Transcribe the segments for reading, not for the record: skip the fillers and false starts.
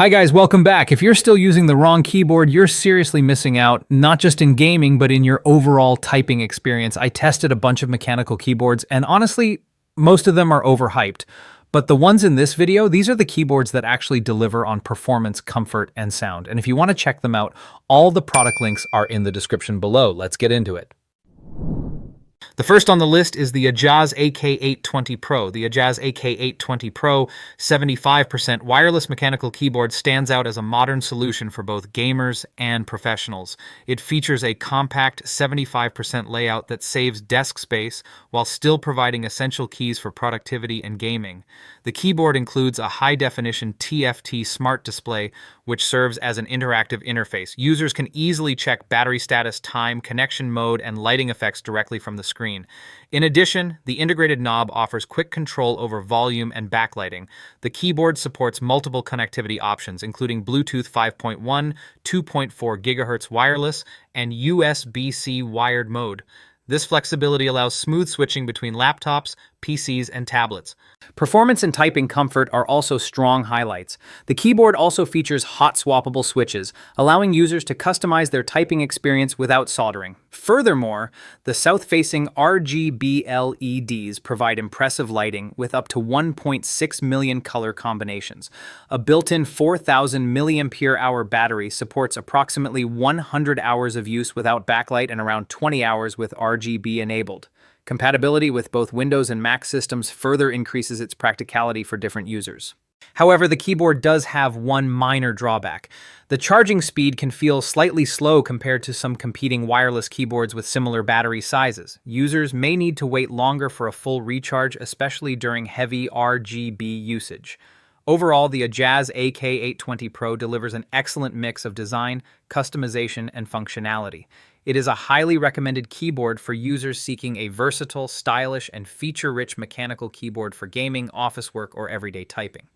Hi guys, welcome back. If you're still using the wrong keyboard, you're seriously missing out, not just in gaming, but in your overall typing experience. I tested a bunch of mechanical keyboards, and honestly, most of them are overhyped. But the ones in this video, these are the keyboards that actually deliver on performance, comfort, and sound. And if you want to check them out, all the product links are in the description below. Let's get into it. The first on the list is the Ajazz AK820 Pro. The Ajazz AK820 Pro 75% wireless mechanical keyboard stands out as a modern solution for both gamers and professionals. It features a compact 75% layout that saves desk space while still providing essential keys for productivity and gaming. The keyboard includes a high-definition TFT smart display, which serves as an interactive interface. Users can easily check battery status, time, connection mode, and lighting effects directly from the screen. In addition, the integrated knob offers quick control over volume and backlighting. The keyboard supports multiple connectivity options, including Bluetooth 5.1, 2.4 GHz wireless, and USB-C wired mode. This flexibility allows smooth switching between laptops, PCs, and tablets. Performance and typing comfort are also strong highlights. The keyboard also features hot swappable switches, allowing users to customize their typing experience without soldering. Furthermore, the south-facing RGB LEDs provide impressive lighting with up to 1.6 million color combinations. A built-in 4,000 mAh battery supports approximately 100 hours of use without backlight and around 20 hours with RGB enabled. Compatibility with both Windows and Mac systems further increases its practicality for different users. However, the keyboard does have one minor drawback. The charging speed can feel slightly slow compared to some competing wireless keyboards with similar battery sizes. Users may need to wait longer for a full recharge, especially during heavy RGB usage. Overall, the Ajazz AK820 Pro delivers an excellent mix of design, customization, and functionality. It is a highly recommended keyboard for users seeking a versatile, stylish, and feature-rich mechanical keyboard for gaming, office work, or everyday typing.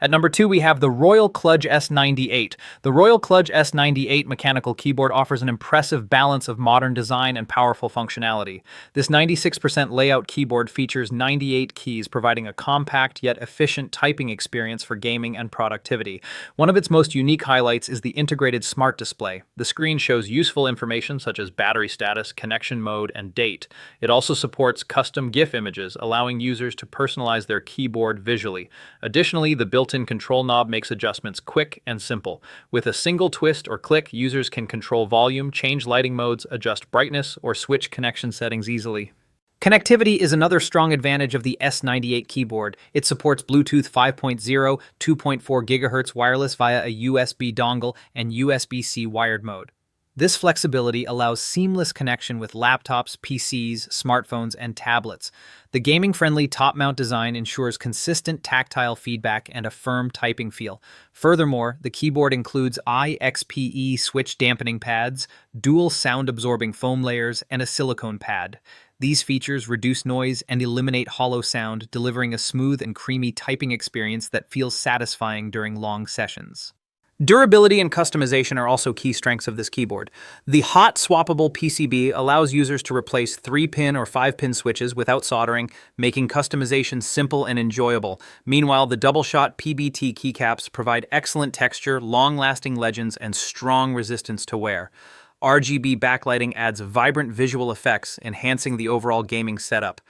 At number 2, we have the KLUDGE S98. The KLUDGE S98 mechanical keyboard offers an impressive balance of modern design and powerful functionality. This 96% layout keyboard features 98 keys, providing a compact yet efficient typing experience for gaming and productivity. One of its most unique highlights is the integrated smart display. The screen shows useful information such as battery status, connection mode, and date. It also supports custom GIF images, allowing users to personalize their keyboard visually. Additionally, the built-in control knob makes adjustments quick and simple. With a single twist or click, users can control volume, change lighting modes, adjust brightness, or switch connection settings easily. Connectivity is another strong advantage of the S98 keyboard. It supports Bluetooth 5.0, 2.4 GHz wireless via a USB dongle, and USB-C wired mode. This flexibility allows seamless connection with laptops, PCs, smartphones, and tablets. The gaming-friendly top-mount design ensures consistent tactile feedback and a firm typing feel. Furthermore, the keyboard includes IXPE switch dampening pads, dual sound-absorbing foam layers, and a silicone pad. These features reduce noise and eliminate hollow sound, delivering a smooth and creamy typing experience that feels satisfying during long sessions. Durability and customization are also key strengths of this keyboard. The hot swappable PCB allows users to replace 3-pin or 5-pin switches without soldering, making customization simple and enjoyable. Meanwhile, the double-shot PBT keycaps provide excellent texture, long-lasting legends, and strong resistance to wear. RGB backlighting adds vibrant visual effects, enhancing the overall gaming setup.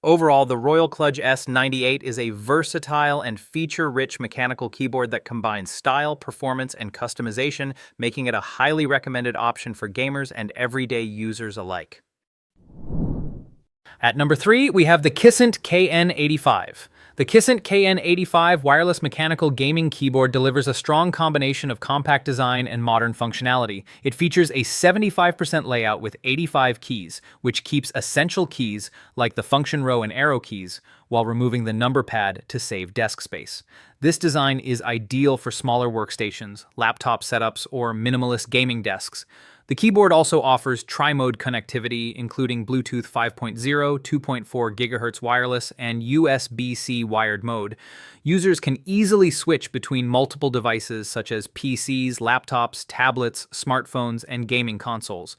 Overall, the KLUDGE S98 is a versatile and feature-rich mechanical keyboard that combines style, performance, and customization, making it a highly recommended option for gamers and everyday users alike. At number 3, we have the Kisnt KN85. The Kisnt KN85 wireless mechanical gaming keyboard delivers a strong combination of compact design and modern functionality. It features a 75% layout with 85 keys, which keeps essential keys like the function row and arrow keys, while removing the number pad to save desk space. This design is ideal for smaller workstations, laptop setups, or minimalist gaming desks. The keyboard also offers tri-mode connectivity, including Bluetooth 5.0, 2.4 GHz wireless, and USB-C wired mode. Users can easily switch between multiple devices such as PCs, laptops, tablets, smartphones, and gaming consoles.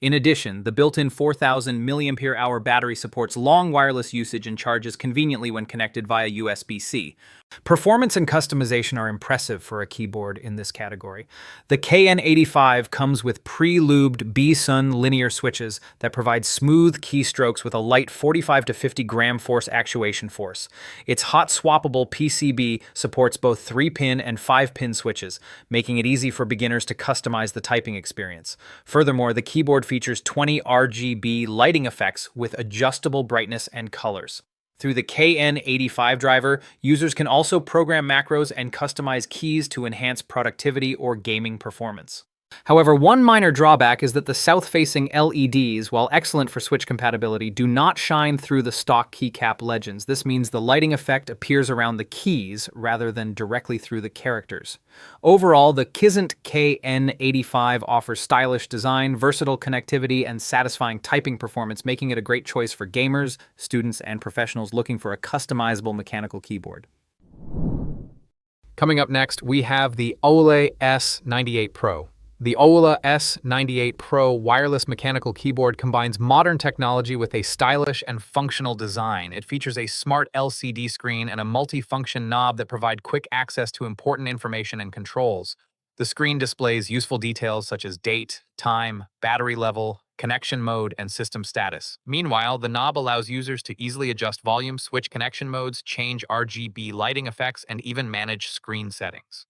In addition, the built-in 4000 mAh battery supports long wireless usage and charges conveniently when connected via USB-C. Performance and customization are impressive for a keyboard in this category. The KN85 comes with pre-lubed B-Sun linear switches that provide smooth keystrokes with a light 45 to 50 gram force actuation force. Its hot swappable PCB supports both 3-pin and 5-pin switches, making it easy for beginners to customize the typing experience. Furthermore, the keyboard features 20 RGB lighting effects with adjustable brightness and colors. Through the KN85 driver, users can also program macros and customize keys to enhance productivity or gaming performance. However, one minor drawback is that the south-facing LEDs, while excellent for switch compatibility, do not shine through the stock keycap legends. This means the lighting effect appears around the keys rather than directly through the characters. Overall, the Kisnt KN85 offers stylish design, versatile connectivity, and satisfying typing performance, making it a great choice for gamers, students, and professionals looking for a customizable mechanical keyboard. Coming up next, we have the AULA S98 Pro. The AULA S98 Pro wireless mechanical keyboard combines modern technology with a stylish and functional design. It features a smart LCD screen and a multi-function knob that provide quick access to important information and controls. The screen displays useful details such as date, time, battery level, connection mode, and system status. Meanwhile, the knob allows users to easily adjust volume, switch connection modes, change RGB lighting effects, and even manage screen settings.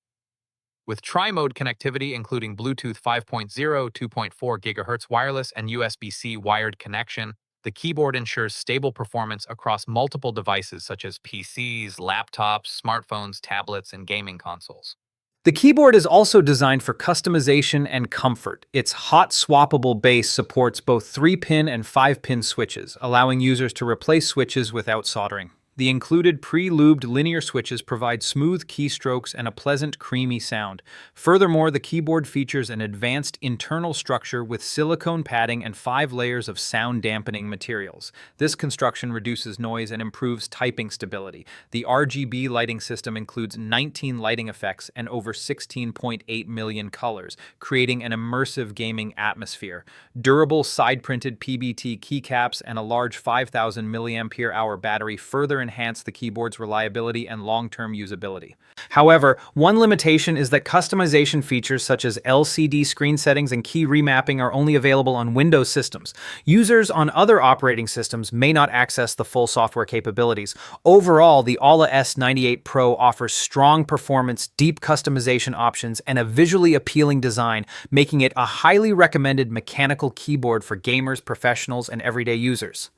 With tri-mode connectivity including Bluetooth 5.0, 2.4 GHz wireless, and USB-C wired connection, the keyboard ensures stable performance across multiple devices such as PCs, laptops, smartphones, tablets, and gaming consoles. The keyboard is also designed for customization and comfort. Its hot swappable base supports both 3-pin and 5-pin switches, allowing users to replace switches without soldering. The included pre-lubed linear switches provide smooth keystrokes and a pleasant, creamy sound. Furthermore, the keyboard features an advanced internal structure with silicone padding and 5 layers of sound-dampening materials. This construction reduces noise and improves typing stability. The RGB lighting system includes 19 lighting effects and over 16.8 million colors, creating an immersive gaming atmosphere. Durable side-printed PBT keycaps and a large 5000 mAh battery further enhance the keyboard's reliability and long-term usability. However, one limitation is that customization features such as LCD screen settings and key remapping are only available on Windows systems. Users on other operating systems may not access the full software capabilities. Overall, the AULA S98 Pro offers strong performance, deep customization options, and a visually appealing design, making it a highly recommended mechanical keyboard for gamers, professionals, and everyday users.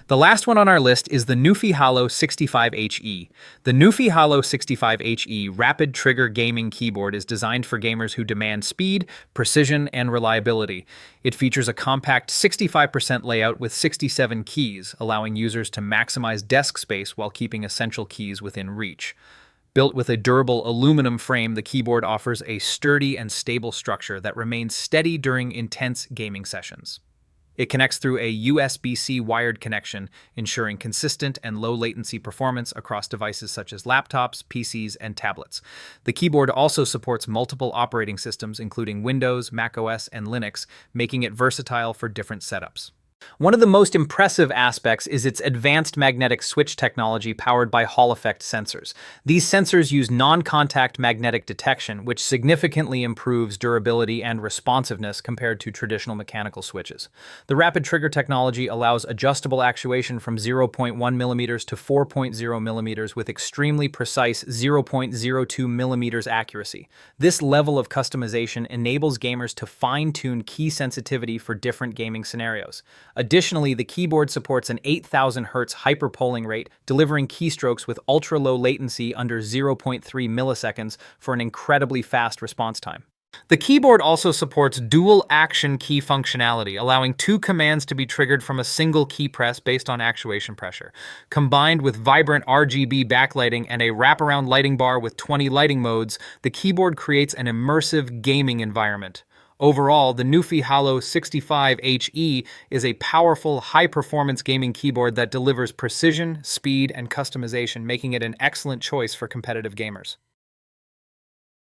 The last one on our list is the Nuphy Halo65 HE. The Nuphy Halo65 HE rapid trigger gaming keyboard is designed for gamers who demand speed, precision, and reliability. It features a compact 65% layout with 67 keys, allowing users to maximize desk space while keeping essential keys within reach. Built with a durable aluminum frame, the keyboard offers a sturdy and stable structure that remains steady during intense gaming sessions. It connects through a USB-C wired connection, ensuring consistent and low-latency performance across devices such as laptops, PCs, and tablets. The keyboard also supports multiple operating systems, including Windows, macOS, and Linux, making it versatile for different setups. One of the most impressive aspects is its advanced magnetic switch technology powered by Hall effect sensors. These sensors use non-contact magnetic detection, which significantly improves durability and responsiveness compared to traditional mechanical switches. The rapid trigger technology allows adjustable actuation from 0.1 mm to 4.0 mm with extremely precise 0.02 mm accuracy. This level of customization enables gamers to fine-tune key sensitivity for different gaming scenarios. Additionally, the keyboard supports an 8000 Hz hyperpolling rate, delivering keystrokes with ultra-low latency under 0.3 milliseconds for an incredibly fast response time. The keyboard also supports dual action key functionality, allowing 2 commands to be triggered from a single key press based on actuation pressure. Combined with vibrant RGB backlighting and a wraparound lighting bar with 20 lighting modes, the keyboard creates an immersive gaming environment. Overall, the Nuphy Halo65 HE is a powerful, high-performance gaming keyboard that delivers precision, speed, and customization, making it an excellent choice for competitive gamers.